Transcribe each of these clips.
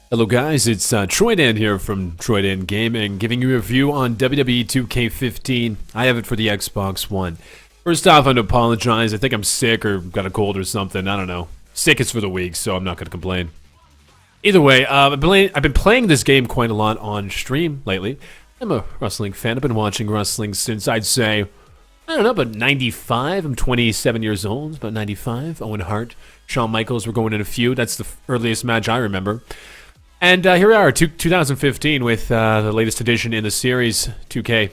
Hello guys, it's Troydan here from Troydan Gaming, giving you a review on WWE 2K15. I have it for the Xbox One. First off, I want to apologize. I think I'm sick or got a cold or something. I don't know. Sick is for the weak, so I'm not going to complain. Either way, I've been playing this game quite a lot on stream lately. I'm a wrestling fan. I've been watching wrestling since I'd say, I don't know, about 95. I'm 27 years old, about 95. Owen Hart, Shawn Michaels were going in a feud. That's the earliest match I remember. And here we are, 2015, with the latest edition in the series, 2K.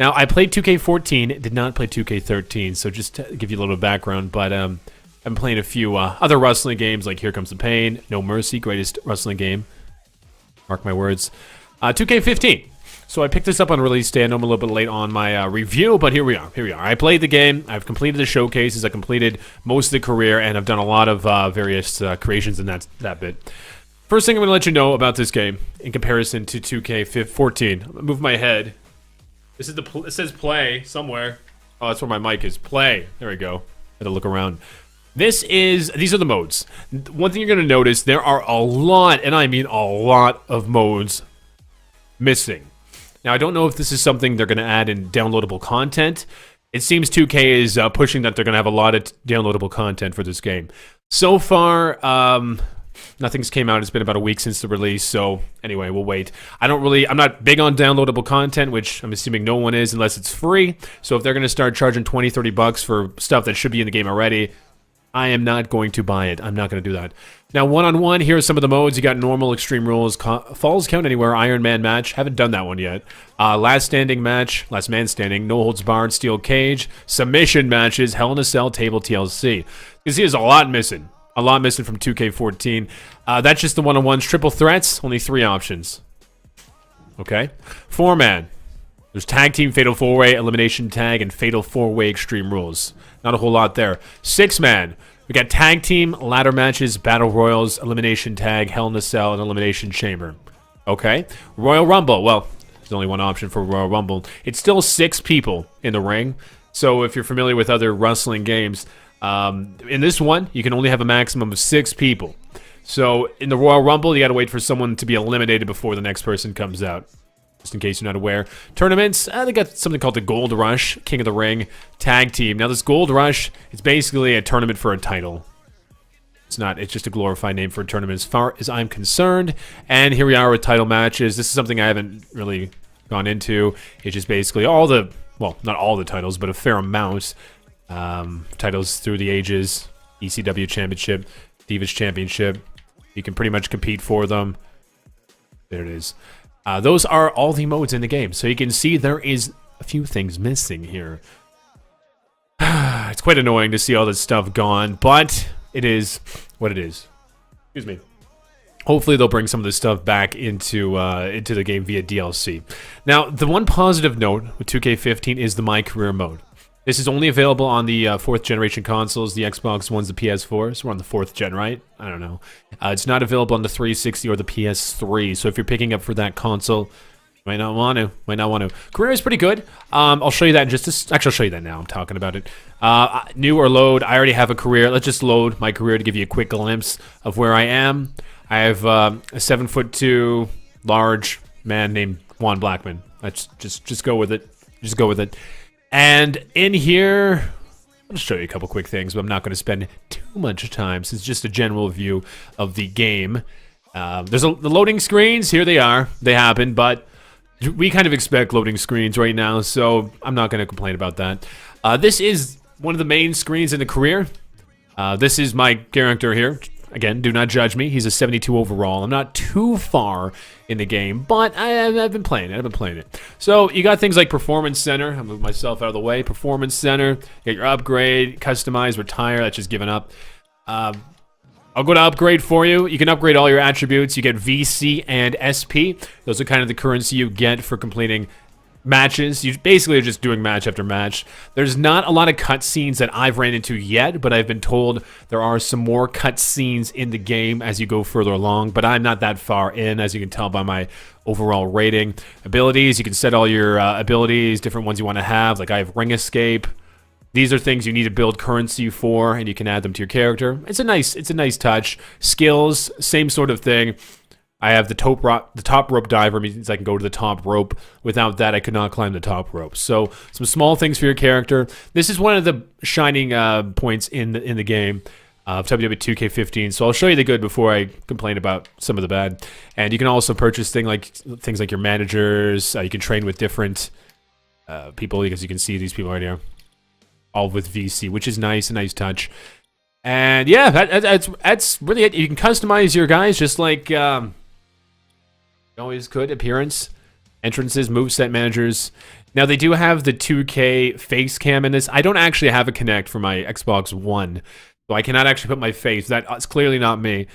Now, I played 2K14, did not play 2K13, so just to give you a little background, but I'm playing a few other wrestling games, like Here Comes the Pain, No Mercy, greatest wrestling game, mark my words, 2K15. So I picked this up on release day. I know I'm a little bit late on my review, but here we are. I played the game, I've completed the showcases, I completed most of the career, and I've done a lot of various creations in that bit. First thing I'm going to let you know about this game in comparison to 2K14. I'm going to move my head. This is it says play somewhere. Oh, that's where my mic is. Play. There we go. Had to look around. These are the modes. One thing you're going to notice, there are a lot, and I mean a lot of modes missing. Now, I don't know if this is something they're going to add in downloadable content. It seems 2K is pushing that they're going to have a lot of downloadable content for this game. So far, nothing's came out. It's been about a week since the release, so anyway, we'll wait. I'm not big on downloadable content, which I'm assuming no one is unless it's free. So if they're going to start charging 20, 30 bucks for stuff that should be in the game already, I am not going to buy it. I'm not going to do that. Now, one-on-one, here are some of the modes. You got normal, extreme rules, falls count anywhere, Iron Man match. Haven't done that one yet. Last man standing, no holds barred, steel cage, submission matches, Hell in a Cell, table TLC. You can see there's a lot missing. A lot missing from 2K14. That's just the one-on-ones. Triple threats, only 3 options. Okay. 4-man. There's tag team, fatal 4-way, elimination tag, and fatal 4-way extreme rules. Not a whole lot there. 6-man. We got tag team, ladder matches, battle royals, elimination tag, Hell in a Cell, and elimination chamber. Okay. Royal Rumble. Well, there's only one option for Royal Rumble. It's still 6 people in the ring. So if you're familiar with other wrestling games, in this one, you can only have a maximum of 6 people. So in the Royal Rumble, you got to wait for someone to be eliminated before the next person comes out. Just in case you're not aware. Tournaments, they got something called the Gold Rush, King of the Ring, Tag Team. Now this Gold Rush, it's basically a tournament for a title. It's just a glorified name for a tournament as far as I'm concerned. And here we are with title matches. This is something I haven't really gone into. It's just basically not all the titles, but a fair amount. Titles through the ages, ECW Championship, Divas Championship. You can pretty much compete for them. There it is. Those are all the modes in the game. So you can see there is a few things missing here. It's quite annoying to see all this stuff gone, but it is what it is. Excuse me. Hopefully they'll bring some of this stuff back into the game via DLC. Now, the one positive note with 2K15 is the My Career mode. This is only available on the 4th generation consoles, the Xbox One's, the PS4, so we're on the 4th gen, right? I don't know. It's not available on the 360 or the PS3, so if you're picking up for that console, you might not want to. Career is pretty good. I'll show you that in actually, I'll show you that now. I'm talking about it. New or load, I already have a career. Let's just load my career to give you a quick glimpse of where I am. I have a 7'2", large man named Juan Blackman. Let's just go with it. Just go with it. And in here, I'll just show you a couple quick things, but I'm not going to spend too much time since it's just a general view of the game. There's the loading screens. Here they are. They happen, but we kind of expect loading screens right now, so I'm not going to complain about that. This is one of the main screens in the career. This is my character here. Again, do not judge me. He's a 72 overall. I'm not too far in the game, but I've been playing it. So you got things like Performance Center. I'll move myself out of the way. Performance Center. Get your upgrade, customize, retire. That's just given up. I'll go to upgrade for you. You can upgrade all your attributes. You get VC and SP. Those are kind of the currency you get for completing matches. You basically are just doing match after match. There's not a lot of cutscenes that I've ran into yet, but I've been told there are some more cutscenes in the game as you go further along, but I'm not that far in, as you can tell by my overall rating. Abilities, you can set all your abilities, different ones you want to have, like I have Ring Escape. These are things you need to build currency for, and you can add them to your character. It's a nice touch. Skills, same sort of thing. I have the top rope diver, means I can go to the top rope. Without that, I could not climb the top rope. So some small things for your character. This is one of the shining points in the game of WWE 2K15. So I'll show you the good before I complain about some of the bad. And you can also purchase things like your managers. You can train with different people, because you can see these people right here, all with VC, which is nice, a nice touch. And yeah, that's really it. You can customize your guys just like always could. Appearance, entrances, moveset managers. Now they do have the 2K face cam in this. I don't actually have a Kinect for my Xbox One, so I cannot actually put my face. That's clearly not me.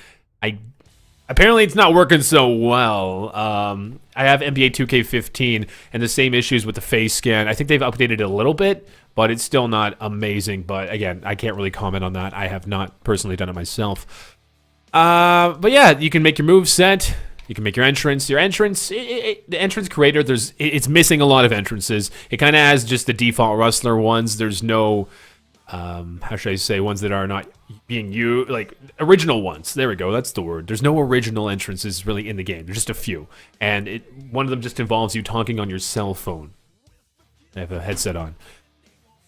Apparently it's not working so well. I have NBA 2K15 and the same issues with the face scan. I think they've updated it a little bit, but it's still not amazing. But again, I can't really comment on that. I have not personally done it myself. But yeah, you can make your move set. You can make your entrance. The entrance creator, it's missing a lot of entrances. It kind of has just the default wrestler ones. There's no, how should I say, ones that are not being used, like original ones. There we go. That's the word. There's no original entrances really in the game. There's just a few, and one of them just involves you talking on your cell phone. I have a headset on.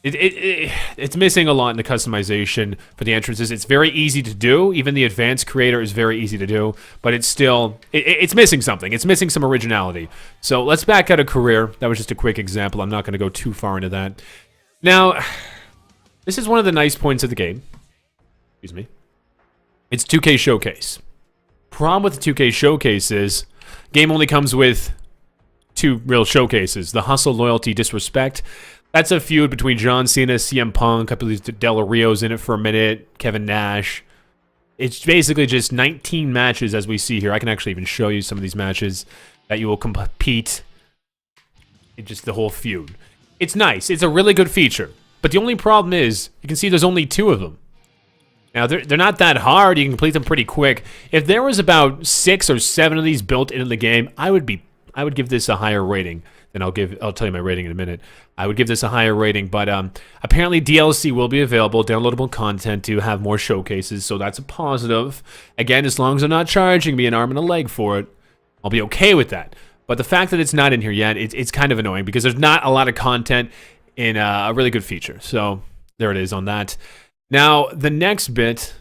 It's missing a lot in the customization for the entrances. It's very easy to do. Even the advanced creator is very easy to do, but it's still, it's missing something. It's missing some originality. So let's back out of career. That was just a quick example. I'm not going to go too far into that. Now, this is one of the nice points of the game. Excuse me. It's 2K Showcase. Problem with the 2K Showcase is, game only comes with 2 real showcases. The Hustle, Loyalty, Disrespect. That's a feud between John Cena, CM Punk, a couple of these Del Rio's in it for a minute, Kevin Nash. It's basically just 19 matches, as we see here. I can actually even show you some of these matches that you will compete. It's just the whole feud. It's nice. It's a really good feature. But the only problem is, you can see there's only 2 of them. Now, they're not that hard. You can complete them pretty quick. If there was about 6 or 7 of these built into the game, I would give this a higher rating. And I'll tell you my rating in a minute. I would give this a higher rating, but apparently DLC will be available, downloadable content to have more showcases, so that's a positive. Again, as long as they're not charging me an arm and a leg for it, I'll be okay with that. But the fact that it's not in here yet, it's kind of annoying, because there's not a lot of content in a really good feature. So there it is on that. Now, the next bit,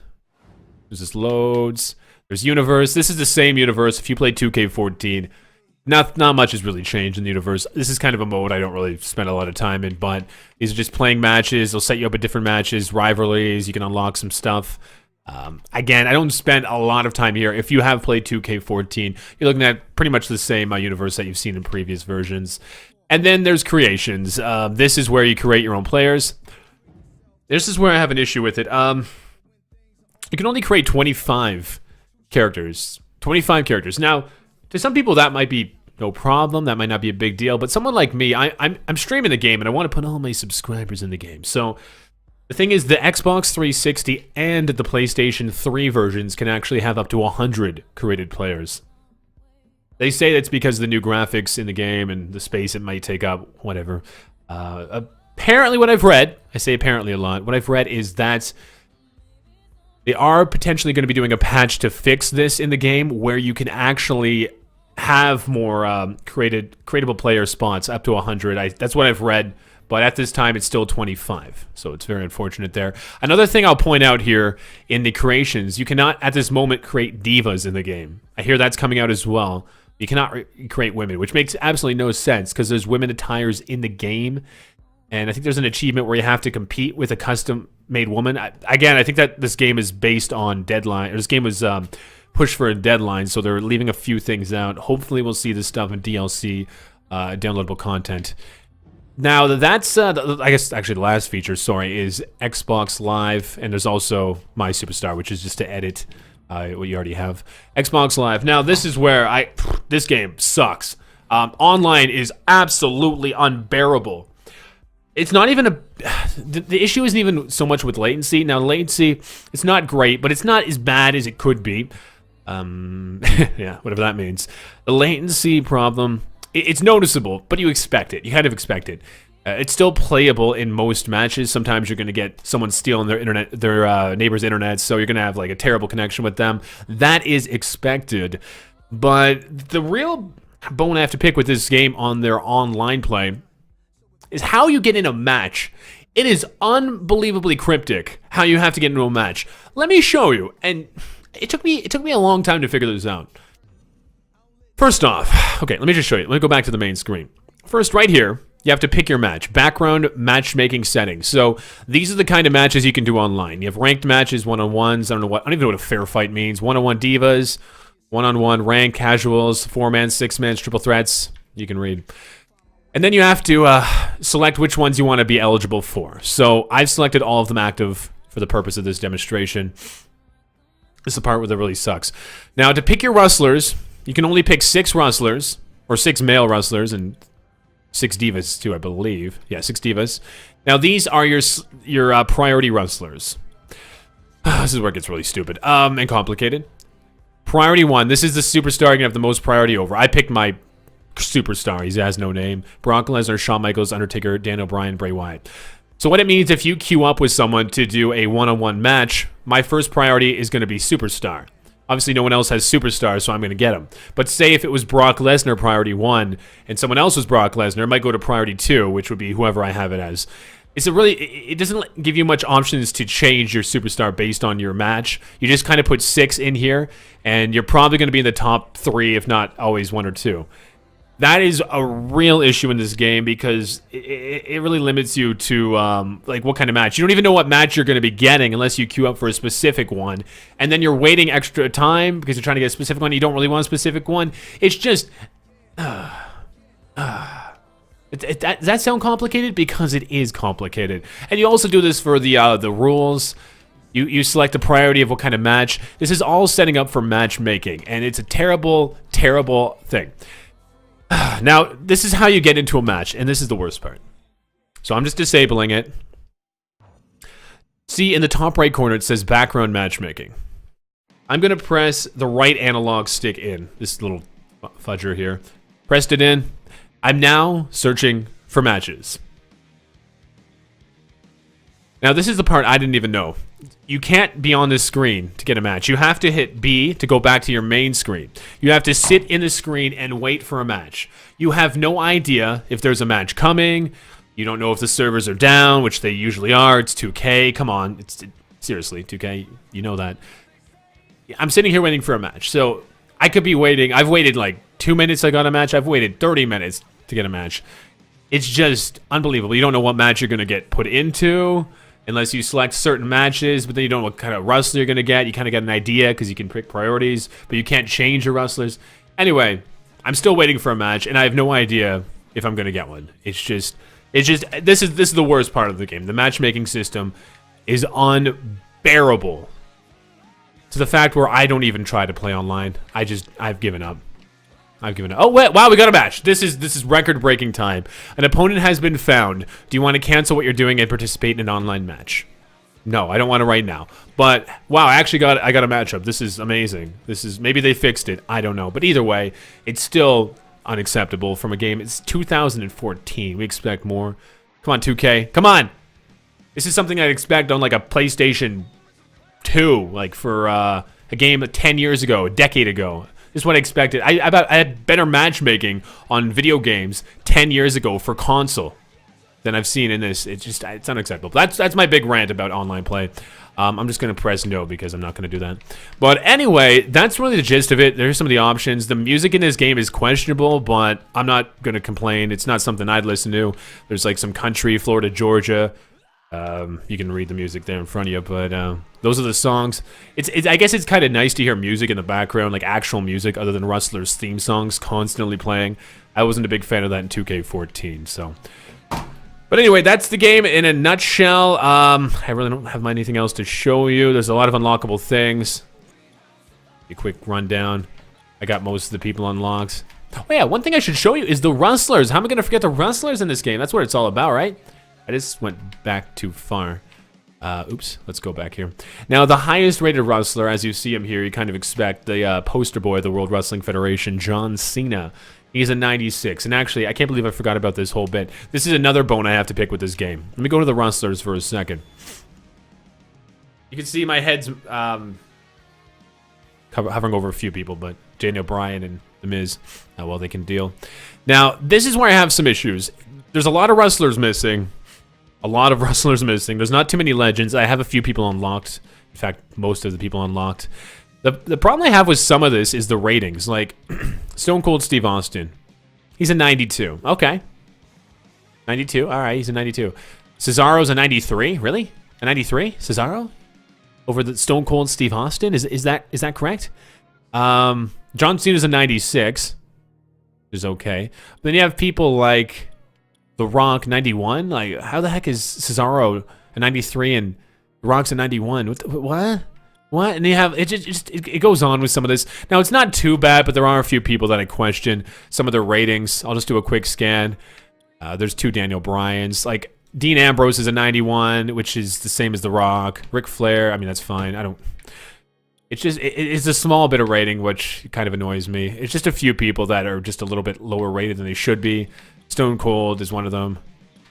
there's this loads, there's universe. This is the same universe if you play 2K14. Not much has really changed in the universe. This is kind of a mode I don't really spend a lot of time in, but these are just playing matches. They'll set you up at different matches, rivalries. You can unlock some stuff. Again, I don't spend a lot of time here. If you have played 2K14, you're looking at pretty much the same universe that you've seen in previous versions. And then there's creations. This is where you create your own players. This is where I have an issue with it. You can only create 25 characters. 25 characters. Now, to some people, that might be no problem. That might not be a big deal. But someone like me, I'm streaming the game, and I want to put all my subscribers in the game. So the thing is, the Xbox 360 and the PlayStation 3 versions can actually have up to 100 created players. They say that's because of the new graphics in the game and the space it might take up, whatever. Apparently, what I've read, I say apparently a lot, what I've read is that they are potentially going to be doing a patch to fix this in the game, where you can actually have more creatable player spots up to 100. That's what I've read, but at this time it's still 25, so it's very unfortunate there. Another thing I'll point out here in the creations, you cannot at this moment create divas in the game. I hear that's coming out as well. You cannot create women, which makes absolutely no sense, because there's women attires in the game. And I think there's an achievement where you have to compete with a custom-made woman. Again, I think that this game is based on deadline. Or this game was pushed for a deadline, so they're leaving a few things out. Hopefully, we'll see this stuff in DLC, downloadable content. Now, that's, I guess, actually the last feature, sorry, is Xbox Live. And there's also My Superstar, which is just to edit what you already have. Xbox Live. Now, this is where this game sucks. Online is absolutely unbearable. It's not even the issue isn't even so much with latency. Now, latency, it's not great, but it's not as bad as it could be. Yeah, whatever that means. The latency problem, it's noticeable, but you expect it. You kind of expect it. It's still playable in most matches. Sometimes you're going to get someone stealing their neighbor's internet, so you're going to have like a terrible connection with them. That is expected. But the real bone I have to pick with this game on their online play is how you get in a match. It is unbelievably cryptic how you have to get into a match. Let me show you. And it took me a long time to figure this out. First off, okay, let me just show you. Let me go back to the main screen. First, right here, you have to pick your match. Background matchmaking settings. So these are the kind of matches you can do online. You have ranked matches, one-on-ones. I don't even know what a fair fight means. One-on-one divas, one-on-one ranked casuals, 4-man, 6-man, triple threats. You can read. And then you have to select which ones you want to be eligible for. So I've selected all of them active for the purpose of this demonstration. This is the part where that really sucks. Now, to pick your wrestlers, you can only pick 6 wrestlers, or 6 male wrestlers, and 6 divas too, I believe. Yeah, 6 divas. Now, these are your priority wrestlers. This is where it gets really stupid and complicated. Priority 1, this is the superstar you're going to have the most priority over. I picked my superstar. He has no name. Brock Lesnar, Shawn Michaels, Undertaker, Daniel Bryan, Bray Wyatt. So what it means, if you queue up with someone to do a one-on-one match, my first priority is going to be superstar. Obviously, no one else has superstars, so I'm going to get him. But say if it was Brock Lesnar priority 1, and someone else was Brock Lesnar, it might go to priority 2, which would be whoever I have it as. It doesn't give you much options to change your superstar based on your match. You just kind of put 6 in here, and you're probably going to be in the top 3, if not always 1 or 2. That is a real issue in this game because it really limits you to like what kind of match. You don't even know what match you're going to be getting unless you queue up for a specific one. And then you're waiting extra time because you're trying to get a specific one. You don't really want a specific one. It's just... does that sound complicated? Because it is complicated. And you also do this for the rules. You select a priority of what kind of match. This is all setting up for matchmaking. And it's a terrible, terrible thing. Now, this is how you get into a match, and this is the worst part. So I'm just disabling it. See, in the top right corner, it says background matchmaking. I'm going to press the right analog stick in, this little fudger here. Pressed it in. I'm now searching for matches. Now, this is the part I didn't even know. You can't be on this screen to get a match. You have to hit B to go back to your main screen. You have to sit in the screen and wait for a match. You have no idea if there's a match coming. You don't know if the servers are down, which they usually are. It's 2K. Come on. Seriously, 2K. You know that. I'm sitting here waiting for a match. So I could be waiting. I've waited like 2 minutes I got a match. I've waited 30 minutes to get a match. It's just unbelievable. You don't know what match you're going to get put into unless you select certain matches, but then you don't know what kind of wrestler you're going to get. You kind of get an idea because you can pick priorities, but you can't change your wrestlers. Anyway, I'm still waiting for a match, and I have no idea if I'm going to get one. This is the worst part of the game. The matchmaking system is unbearable to the fact where I don't even try to play online. I've given up. Oh, wait, wow, we got a match. This is record-breaking time. An opponent has been found. Do you want to cancel what you're doing and participate in an online match? No, I don't want to right now. But, wow, I got a matchup. This is amazing. Maybe they fixed it. I don't know. But either way, it's still unacceptable from a game. It's 2014. We expect more. Come on, 2K. Come on! This is something I'd expect on, like, a PlayStation 2. Like, for a game 10 years ago, a decade ago. This is what I expected. I had better matchmaking on video games 10 years ago for console than I've seen in this. It's unacceptable. That's my big rant about online play. I'm just going to press no because I'm not going to do that. But anyway, that's really the gist of it. There's some of the options. The music in this game is questionable, but I'm not going to complain. It's not something I'd listen to. There's like some country, Florida, Georgia. You can read the music there in front of you, but those are the songs. I guess it's kind of nice to hear music in the background, like actual music other than wrestlers' theme songs constantly playing. I wasn't a big fan of that in 2K14, so. But anyway, that's the game in a nutshell. I really don't have anything else to show you. There's a lot of unlockable things. A quick rundown. I got most of the people unlocked. Oh yeah, one thing I should show you is the wrestlers. How am I going to forget the wrestlers in this game? That's what it's all about, right? I just went back too far. Oops, let's go back here. Now, the highest rated wrestler, as you see him here, you kind of expect the poster boy of the World Wrestling Federation, John Cena. He's a 96. And actually, I can't believe I forgot about this whole bit. This is another bone I have to pick with this game. Let me go to the wrestlers for a second. You can see my head's kind hovering over a few people, but Daniel Bryan and The Miz, how well they can deal. Now, this is where I have some issues. There's a lot of wrestlers missing. A lot of wrestlers missing. There's not too many legends. I have a few people unlocked. In fact, most of the people unlocked. The problem I have with some of this is the ratings. Like, Stone Cold Steve Austin. He's a 92. Okay. 92? All right, he's a 92. Cesaro's a 93? Really? A 93? Cesaro? Over the Stone Cold Steve Austin? Is that correct? John Cena's a 96. Which is okay. But then you have people like The Rock, 91. Like, how the heck is Cesaro a 93 and The Rock's a 91? What? What? And you have it goes on with some of this. Now it's not too bad, but there are a few people that I question some of their ratings. I'll just do a quick scan. There's 2 Daniel Bryans. Like Dean Ambrose is a 91, which is the same as The Rock. Ric Flair, I mean that's fine. I don't. It's just it's a small bit of rating, which kind of annoys me. It's just a few people that are just a little bit lower rated than they should be. Stone Cold is one of them.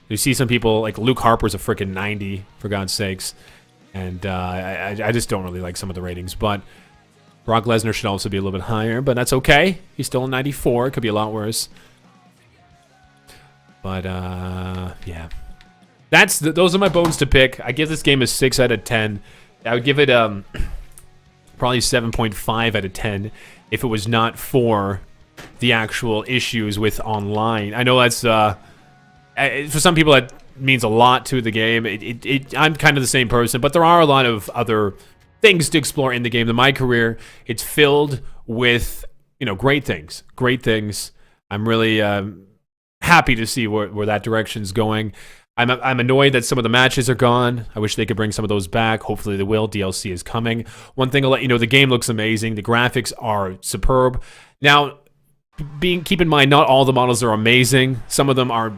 You see some people like Luke Harper's a freaking 90, for God's sakes. And I just don't really like some of the ratings. But Brock Lesnar should also be a little bit higher. But that's okay. He's still a 94. It could be a lot worse. But, yeah. Those are my bones to pick. I give this game a 6 out of 10. I would give it probably 7.5 out of 10 if it was not for the actual issues with online. I know that's... for some people, that means a lot to the game. I'm kind of the same person, but there are a lot of other things to explore in the game. In my career, it's filled with, great things. Great things. I'm really happy to see where that direction's going. I'm annoyed that some of the matches are gone. I wish they could bring some of those back. Hopefully they will. DLC is coming. One thing I'll let you know, the game looks amazing. The graphics are superb. Now, keep in mind, not all the models are amazing. Some of them are,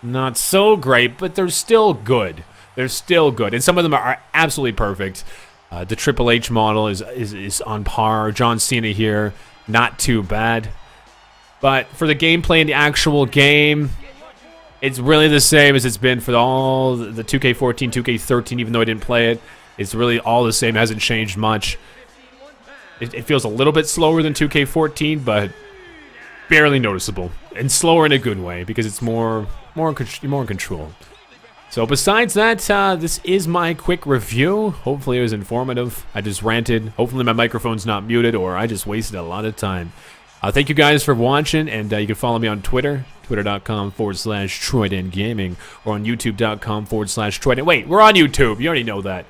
not so great, but they're still good. They're still good, and some of them are absolutely perfect. The Triple H model is on par. John Cena here, not too bad. But for the gameplay in the actual game, it's really the same as it's been for all the 2K14, 2K13, even though I didn't play it. It's really all the same. It hasn't changed much. It feels a little bit slower than 2K14, but barely noticeable. And slower in a good way, because it's more in control. So besides that, this is my quick review. Hopefully it was informative. I just ranted. Hopefully my microphone's not muted, or I just wasted a lot of time. Thank you guys for watching, and you can follow me on Twitter, twitter.com/Troydan Gaming, or on youtube.com/Troydan. Wait, we're on YouTube. You already know that.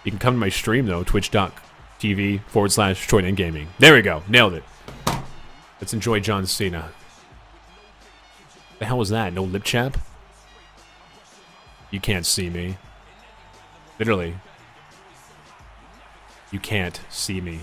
You can come to my stream, though, twitch.tv/Troydan Gaming. There we go. Nailed it. Let's enjoy John Cena. The hell was that? No lip chap? You can't see me. Literally. You can't see me.